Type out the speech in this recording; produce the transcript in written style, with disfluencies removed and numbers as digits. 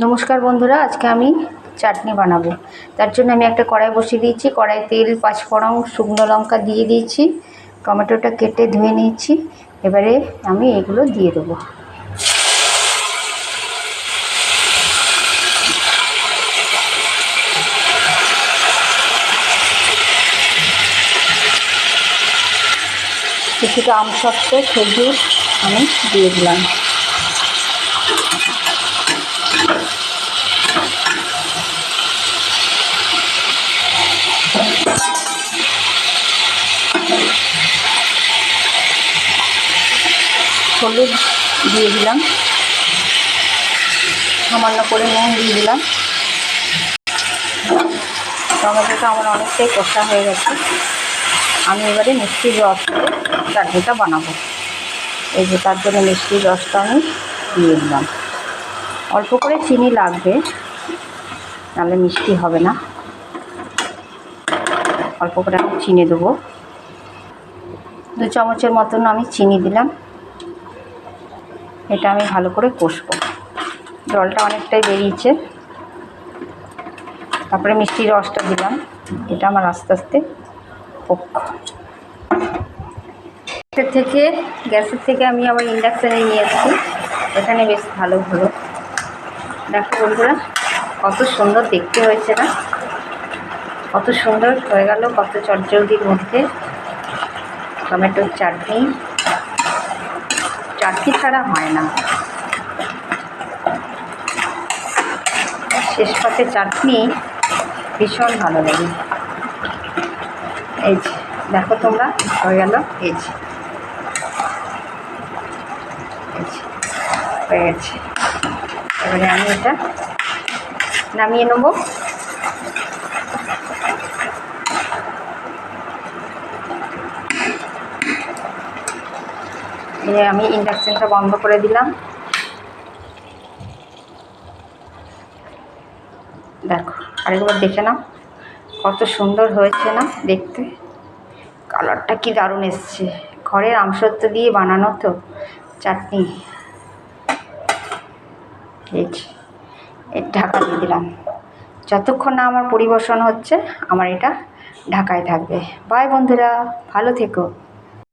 নমস্কার বন্ধুরা, আজকে আমি চাটনি বানাবো। তার জন্য আমি একটা কড়াই বসিয়ে দিয়েছি। কড়াই তেল, পাঁচফোড়ন, শুকনো লঙ্কা দিয়ে দিয়েছি। টমেটোটা কেটে ধুয়ে নিয়েছি। এবারে আমি এগুলো দিয়ে দেবো। কিছুটা আমসত্ত্ব, খেজুর আমি দিয়ে দিলাম। হলুদ দিয়ে দিলাম, সামান্য করে নুন দিয়ে দিলাম। টমেটোটা আমার অনেকটাই কষা হয়ে গেছে। আমি এবারে মিষ্টির রস চাটনিটা বানাবো। এই যে তার জন্য মিষ্টির রসটা আমি দিয়ে দিলাম। অল্প করে চিনি লাগবে, নাহলে মিষ্টি হবে না। অল্প করে আমি চিনি দেবো। 2 চামচের মতন আমি চিনি দিলাম। এটা আমি ভালো করে কষবো। জলটা অনেকটাই বেরিয়েছে। তারপরে মিষ্টির রসটা দিলাম। এটা আমার আস্তে আস্তে গ্যাসের থেকে আমি আবার ইন্ডাকশানে নিয়ে এসেছি। এখানে বেশ ভালো হলো। দেখো বন্ধুরা, কত সুন্দর দেখতে হয়েছে না? কত সুন্দর হয়ে গেল, কত চটজলদির মধ্যে টমেটোর চাটনি। চাটনি ছাড়া হয় না। শেষ পাতে চাটনি ভীষণ ভালো লাগে। এই যে দেখো তোমরা, হয়ে গেল। এই যে হয়ে গেছে। এবারে আমি এটা নামিয়ে নেব। আমি ইন্ডাকশনটা বন্ধ করে দিলাম। দেখো, আরেকবার দেখে নাও, কত সুন্দর হয়েছে না দেখতে? কালারটা কি দারুণ এসছে। ঘরের আমসত্ত্ব দিয়ে বানানো তো চাটনি। এই ঢাকা দিয়ে দিলাম। যতক্ষণ না আমার পরিবেশন হচ্ছে, আমার এটা ঢাকায় থাকবে। বাই বন্ধুরা, ভালো থেকো।